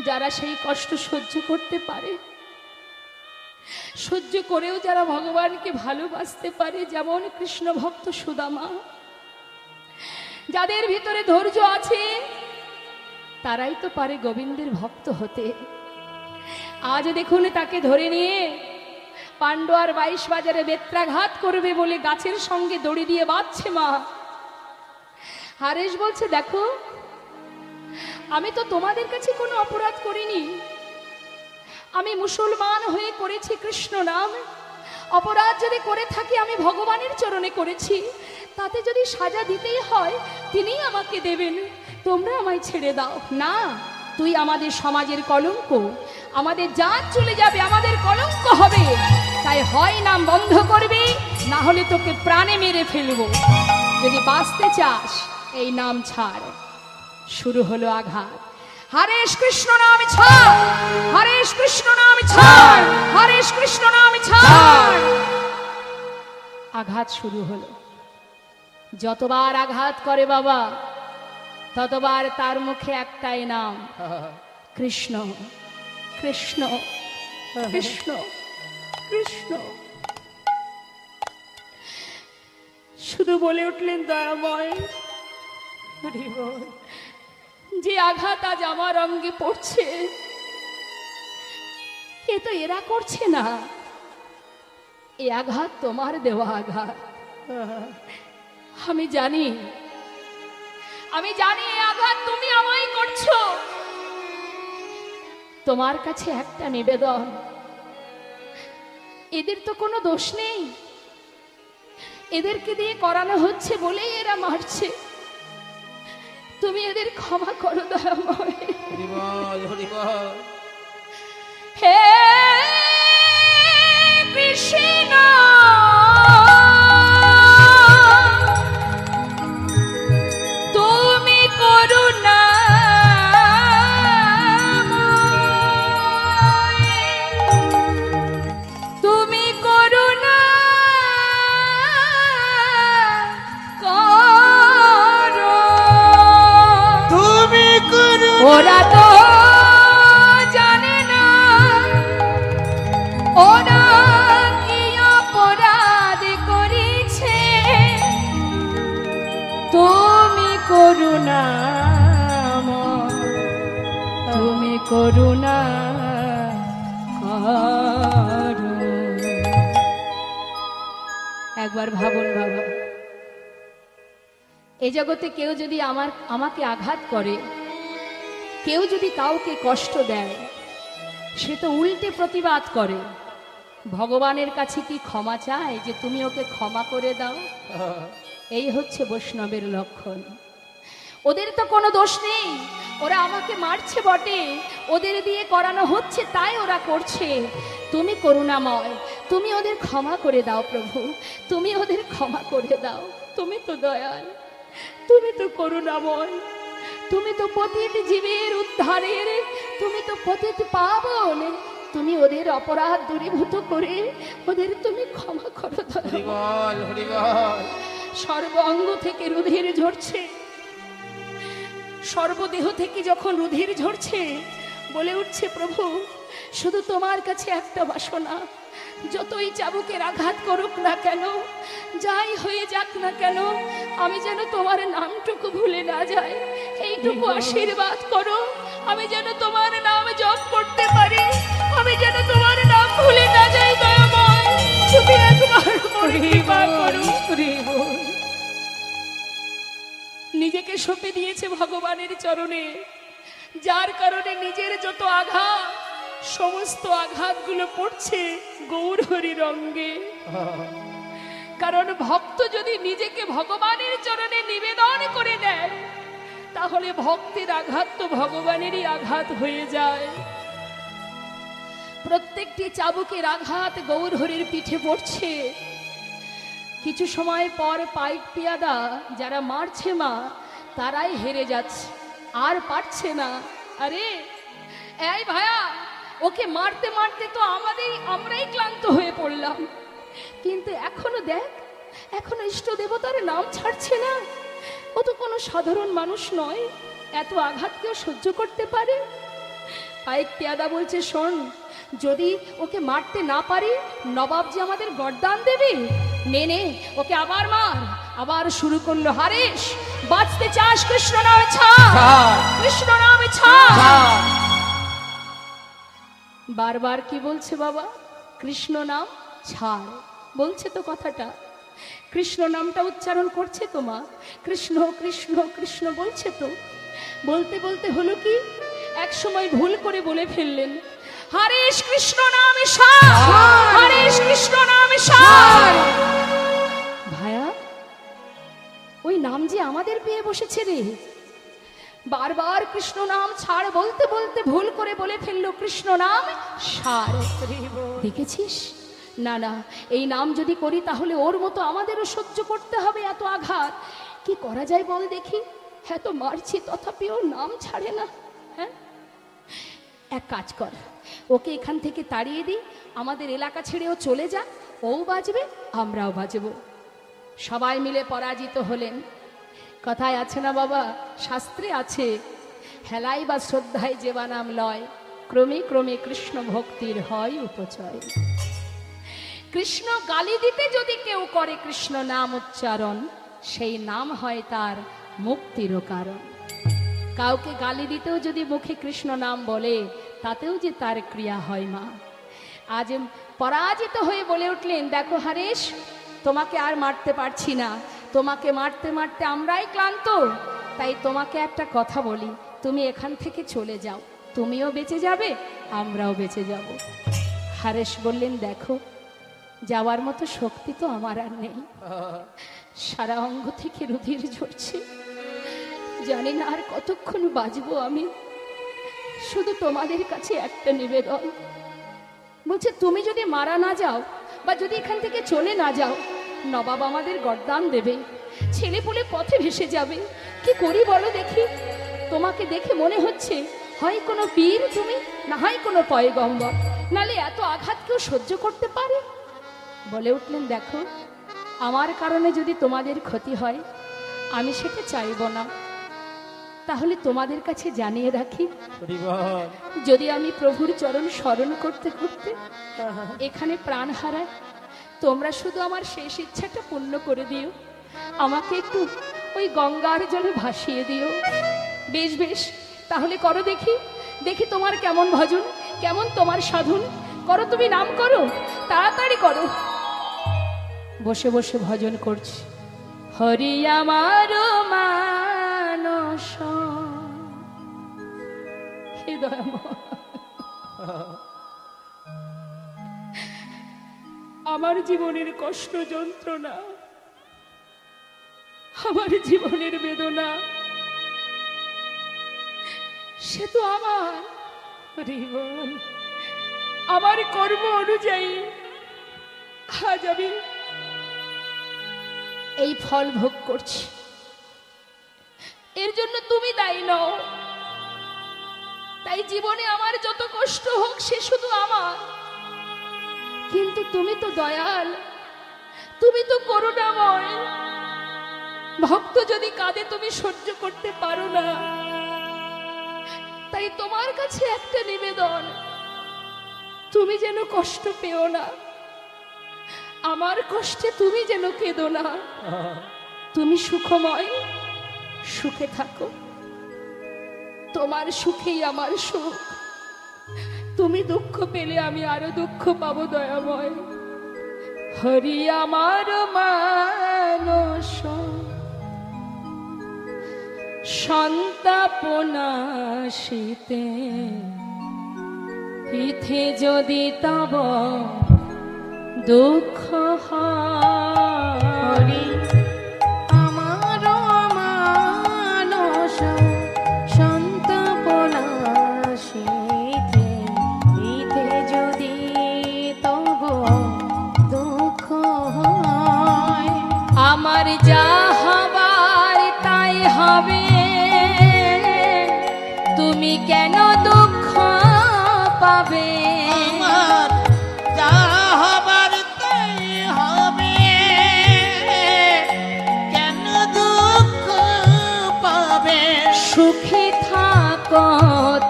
যারা সেই কষ্ট সহ্য করতে পারে, সহ্য করেও যারা ভগবানকে ভালোবাসতে পারে, যেমন কৃষ্ণ ভক্ত সুদামা, যাদের ভিতরে ধৈর্য আছে তারাই তো পারে গোবিন্দের ভক্ত হতে। আজ দেখুন তাকে ধরে নিয়ে পান্ডুয়ার 22 বাজারে বেত্রাঘাত করবে বলে গাছের সঙ্গে দড়ি দিয়ে বাঁধছে মা। হারেশ বলছে, দেখো আমি তো তোমাদের কাছে কোনো অপরাধ করিনি, আমি মুসলমান হয়ে করেছি কৃষ্ণ নাম। অপরাধ যদি করে থাকি আমি ভগবানের চরণে করেছি, তাতে যদি সাজা দিতেই হয় তিনিই আমাকে দেবেন, তোমরা আমায় ছেড়ে দাও। না, তুই আমাদের সমাজের কলঙ্ক, আমাদের জাত চলে যাবে, আমাদের কলঙ্ক হবে, তাই হয় নাম বন্ধ করবি, না হলে তোকে প্রাণে মেরে ফেলবো। যদি বাঁচতে চাস এই নাম ছাড়। শুরু হলো আঘাত। হরেশ কৃষ্ণ নাম ছাড়, হরেশ কৃষ্ণ নাম ছাড়, হরেশ কৃষ্ণ নাম ছাড়। আঘাত শুরু হলো। যতবার আঘাত করে বাবা ততবার তার মুখে একটাই নাম, কৃষ্ণ কৃষ্ণ কৃষ্ণ কৃষ্ণ। শুধু বলে উঠলেন, দয়াময় হরি বল, যে আঘাত আজ আমার অঙ্গে পড়ছে এ তো এরা করছে না, এ আঘাত তোমার দেওয়া আঘাত। আমি জানি, আমি জানি এই আঘাত তুমি আমায় করছো। তোমার কাছে একটা নিবেদন, এদের তো কোনো দোষ নেই, এদেরকে দিয়ে করানো হচ্ছে বলেই এরা মারছে। তুমি এদের ক্ষমা করো দয়াময়। হরি বল, হরি বল। হে কৃষ্ণ তুমি করুণা তুমি করুণা করো। তুমি করো ওরা তো জানে না ওরা কি অপরাধ করেছে, তুমি করুণা তুমি করুণা করো। একবার ভাবুন বাবা, এই জগতে কেউ যদি আমাকে আঘাত করে, কেউ যদি কাউকে কষ্ট দেয়, সে তো উল্টে প্রতিবাদ করে। ভগবানের কাছে কি ক্ষমা চায় যে তুমি ওকে ক্ষমা করে দাও? এই হচ্ছে বৈষ্ণবের লক্ষণ। ওদের তো কোনো দোষ নেই, ওরা আমাকে মারছে বটে, ওদের দিয়ে করানো হচ্ছে তাই ওরা করছে। তুমি করুণাময়, তুমি ওদের ক্ষমা করে দাও প্রভু, তুমি ওদের ক্ষমা করে দাও। তুমি তো দয়াল, তুমি তো করুণাময়, তুমি তো পতিত জীবের উদ্ধারের, তুমি তো পতিত পাবন, তুমি ওদের অপরাধ দূরীভূত করে ওদের তুমি ক্ষমা করো হরি দয়াময়। বল, হরি বল। সর্বাঙ্গ থেকে রুধির ঝরছে, সর্বদেহ থেকে যখন রুধির ঝরছে, বলে উঠছে প্রভু শুধু তোমার কাছে একটা বাসনা, যতই চাবুকের আঘাত করুক না কেন, যাই হয়ে যাক না কেন, আমি যেন তোমার নামটুকু ভুলে না যাই, এইটুকু আশীর্বাদ করো। আমি যেন তোমার নাম জপ করতে পারি, আমি যেন তোমার নাম ভুলে না যাই দয়াময়, তুমি একবার করে কৃপা করো। নিজেকে সঁপে দিয়েছে ভগবানের চরণে, যার কারণে নিজের যত আঘাত, সমস্ত আঘাতগুলো পড়ছে গৌর হরির অঙ্গে। কারণ ভক্ত যদি নিজেকে ভগবানের চরণে নিবেদন করে দেয়, তাহলে ভক্তের আঘাত তো ভগবানেরই আঘাত হয়ে যায়। প্রত্যেকটি চাবুকের আঘাত গৌর হরির পিঠে পড়ছে। কিছু সময় পর পাইক পিয়াদা যারা মারছে মা, তারাই হেরে যাচ্ছে, আর পারছে না। আরে এই ভায়া, ওকে মারতে মারতে তো আমরাই ক্লান্ত হয়ে পড়লাম, কিন্তু এখনো দেখ, এখনো ইষ্ট দেবতার নাম ছাড়ছে না। ও তো কোনো সাধারণ মানুষ নয়, এত আঘাত কেউ সহ্য করতে পারে? পাইক পেয়াদা বলছে শোন, যদি ওকে মারতে না পারি, নবাব যে আমাদের গর্দান দেবে, নে নে ওকে আবার মার। আবার শুরু করলো, হারেশ বাঁচতে চাস কৃষ্ণ নামে ছাড়, কৃষ্ণ নামে ছাড়। বারবার কি বলছে বাবা? কৃষ্ণ নাম ছাড় বলছে তো কথাটা, কৃষ্ণ নামটা উচ্চারণ করছে তো মা, কৃষ্ণ কৃষ্ণ কৃষ্ণ বলছে তো। বলতে বলতে হলো কি, এক সময় ভুল করে বলে ফেললেন, হরেশ কৃষ্ণ নামে ছাড়, হরেশ কৃষ্ণ নামে ছাড়। ভায়া, ওই নাম যে আমাদের পেয়ে বসেছে রে। বারবার কৃষ্ণ নাম ছাড় বলতে বলতে ভুল করে বলে ফেললো কৃষ্ণ নাম ছাড়। দেখেছিস? না না, এই নাম যদি করি তাহলে ওর মতো আমাদেরও সহ্য করতে হবে এত আঘাত। কি করা যায় বল দেখি? হ্যাঁ তো মারছি, তথাপিও নাম ছাড়ে না। হ্যাঁ, এক কাজ কর, ওকে এখান থেকে তাড়িয়ে দিই, আমাদের এলাকা ছেড়েও চলে যা, ও বাজবে আমরাও বাজবো। সবাই মিলে পরাজিত হলেন। কথায় আছে না বাবা, শাস্ত্রে আছে, হেলাই বা শ্রদ্ধায় যেবা নাম লয়, ক্রমে ক্রমে কৃষ্ণ ভক্তির হয় উপচয়। কৃষ্ণ গালি দিতে যদি কেউ করে কৃষ্ণ নাম উচ্চারণ, সেই নাম হয় তার মুক্তিরও কারণ। কাউকে গালি দিতেও যদি মুখে কৃষ্ণ নাম বলে, তাতেও যে তার ক্রিয়া হয় মা। আজ পরাজিত হয়ে বলে উঠলেন, দেখো হরেশ, তোমাকে আর মারতে পারছি না, তোমাকে মারতে মারতে আমরাই ক্লান্ত, তাই তোমাকে একটা কথা বলি, তুমি এখান থেকে চলে যাও, তুমিও বেঁচে যাবে আমরাও বেঁচে যাব। হরেশ বললেন, দেখো যাওয়ার মতো শক্তি তো আমার আর নেই, সারা অঙ্গ থেকে রুধির ঝরছে, জানি না আর কতক্ষণ বাঁচবো আমি। শুধু তোমাদের কাছে একটা নিবেদন, বলছে তুমি যদি মারা না যাও বা যদি এখান থেকে চলে না যাও, নবাব আমাদের গর্দান দেবে, ছেলে পুলে পথে ভেসে যাবে। কি করি বলো দেখি? তোমাকে দেখে মনে হচ্ছে হয় কোনো পীর তুমি, না হয় কোনো পয়গম্বর, নালে এত আঘাত কেউ সহ্য করতে পারে? বলে উঠলেন, দেখো আমার কারণে যদি তোমাদের ক্ষতি হয় আমি সেটা চাইব না। তাহলে তোমাদের কাছে জানিয়ে রাখি, হরি বল। যদি আমি প্রভুর চরণ স্মরণ করতে করতে এখানে প্রাণ হারাই, তোমরা শুধু আমার শেষ ইচ্ছাটা পূর্ণ করে দিও, আমাকে একটু ওই গঙ্গার জলে ভাসিয়ে দিও। বেশ বেশ, তাহলে করো দেখি, দেখি তোমার কেমন ভজন, কেমন তোমার সাধন। করো, তুমি নাম করো, তাড়াতাড়ি করো। বসে বসে ভজন করছি। হরি আমার মানস, হে দয়াময়, আমার জীবনের কষ্ট যন্ত্রণা, আমার জীবনের বেদনা, সে তো আমার জীবন, আমার কর্ম অনুযায়ী আজ আমি এই ফল ভোগ করছি। এর জন্য তুমি দায়ী নও। তাই জীবনে আমার যত কষ্ট হোক সে শুধু আমার, কিন্তু তুমি তো দয়াল, তুমি তো করুণাময়। ভক্ত যদি কাঁদে তুমি সহ্য করতে পারো না। তাই তোমার কাছে একটা নিবেদন, তুমি যেন কষ্ট পেও না, আমার কষ্টে তুমি যেন কেঁদো না। তুমি সুখময়, সুখে থাকো, তোমার সুখেই আমার সুখ। তুমি দুঃখ পেলে আমি আরো দুঃখ পাবো দয়াময়। হরি আমার মানস, সন্তাপনাশীতে ইথে যদি তব দুঃখ হরি। আমার মানস সন্তাপনাশীতে ইতে যদি তব দুঃখ হয়, আমার যা হবার তাই হবে, তুমি কেন দুঃখ পাবে? আমার যা হবার তাই হবে, কেন দুঃখ পাবে? সুখে থাকো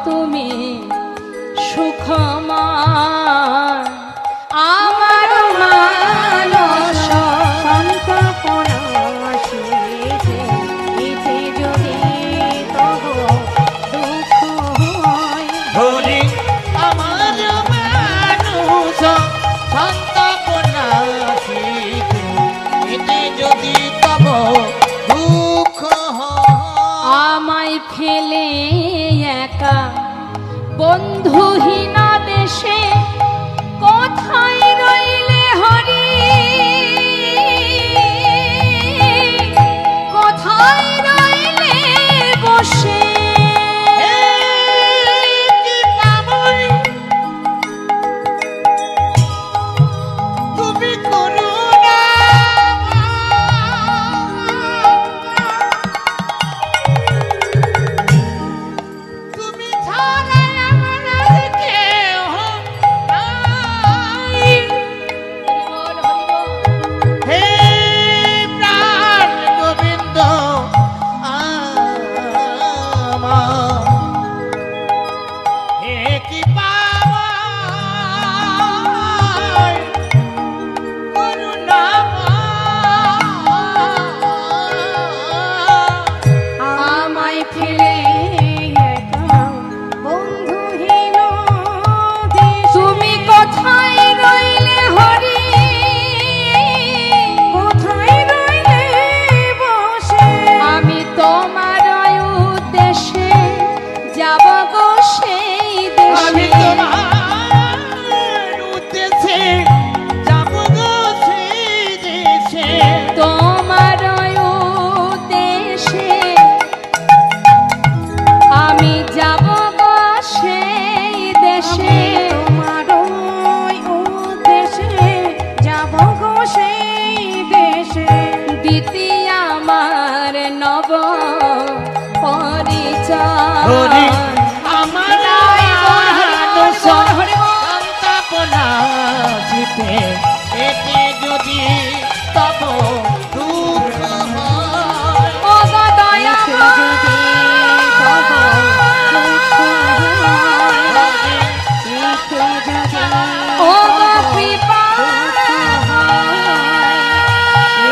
তুমি সুখময়, আমার মানস সন্তাপনাশীতে ইতে যদি তব দুঃখ হয়, হরি আমার মানুষ সন্তাপনাশীতে এতে যদি তব দুঃখ হয়। আমায় ফেলে একা বন্ধুহীনা দেশে কোথায় রইলে হরি, কোথায় রইলে বসে? কি পাবই তুমি করুণা, তুমি ছাড়া আমার আর কেহ এতে এতে যদি তব দুঃখ হয় ও গো দয়া এতে যদি তব দুঃখ হয়, এতে যদি ও গো কৃপা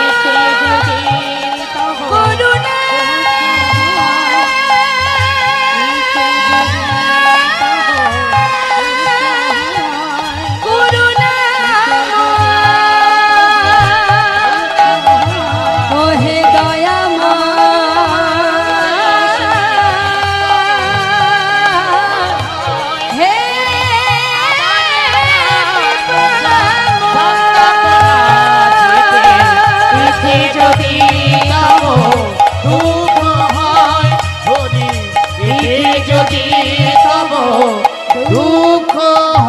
এতে যদি তব করুণা করুণা ও হে দয়াময় হে এতে যদি তব দুঃখ হয় হরি এতে যদি তব দুঃখ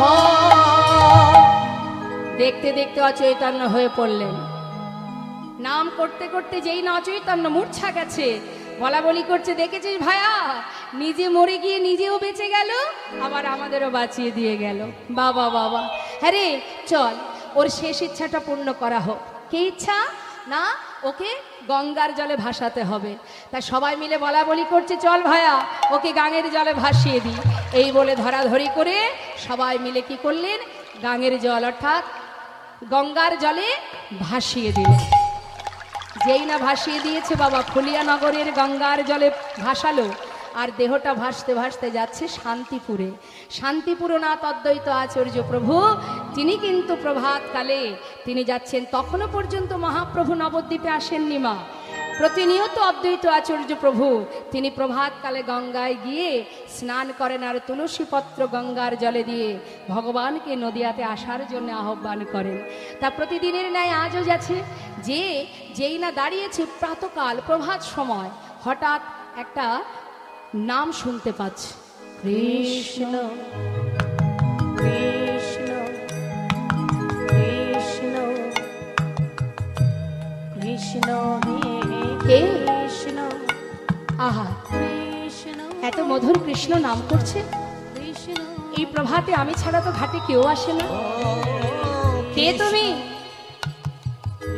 হয় দেখতে দেখতে অচৈতন্য হয়ে পড়লেন। নাম করতে করতে যেই না অচৈতন্য মূর্ছা গেছে, বলা বলি করছে, দেখেছিস ভায়া, নিজে মরে গিয়ে নিজেও বেঁচে গেল, আবার আমাদেরও বাঁচিয়ে দিয়ে গেল। বাবা বাবা, হ্যাঁ রে, চল ওর শেষ ইচ্ছাটা পূর্ণ করা হোক। কি ইচ্ছা? না, ওকে গঙ্গার জলে ভাসাতে হবে। তা সবাই মিলে বলা বলি করছে, চল ভায়া ওকে গাঙের জলে ভাসিয়ে দিই। এই বলে ধরাধরি করে সবাই মিলে কি করলেন, গাঙের জল অর্থাৎ গঙ্গার জলে ভাসিয়ে দিলেন। যেই না ভাসিয়ে দিয়েছে বাবা, ফুলিয়া নগরের গঙ্গার জলে ভাসালো, আর দেহটা ভাসতে ভাসতে যাচ্ছে শান্তিপুরে। শান্তিপুরনাথ অদ্বৈত আচার্য প্রভু তিনি কিন্তু প্রভাতকালে তিনি যাচ্ছেন। তখনও পর্যন্ত মহাপ্রভু নবদ্বীপে আসেননি মা। প্রতিনিয়ত অদ্বৈত আচার্য প্রভু তিনি প্রভাতকালে গঙ্গায় গিয়ে স্নান করেন, আর তুলসী পত্র গঙ্গার জলে দিয়ে ভগবানকে নদিয়াতে আসার জন্য আহ্বান করেন। তা প্রতিদিনের ন্যায় আজও যাচ্ছে, যেই না দাঁড়িয়েছে প্রাতকাল প্রভাত সময়, হঠাৎ একটা নাম শুনতে পাচ্ছে, কৃষ্ণ কৃষ্ণ কৃষ্ণ কৃষ্ণ কে? কৃষ্ণ আহা, কৃষ্ণ এত মধুর কৃষ্ণ নাম করছে। কৃষ্ণ এই প্রভাতে আমি ছাড়া তো ঘাটে কেউ আসে না। কে তুমি?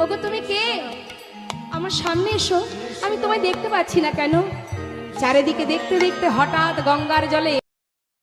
ওগো তুমি কে? আমার সামনে এসো, আমি তোমায় দেখতে পাচ্ছি না কেন? চারিদিকে দেখতে দেখতে হঠাৎ গঙ্গার জলে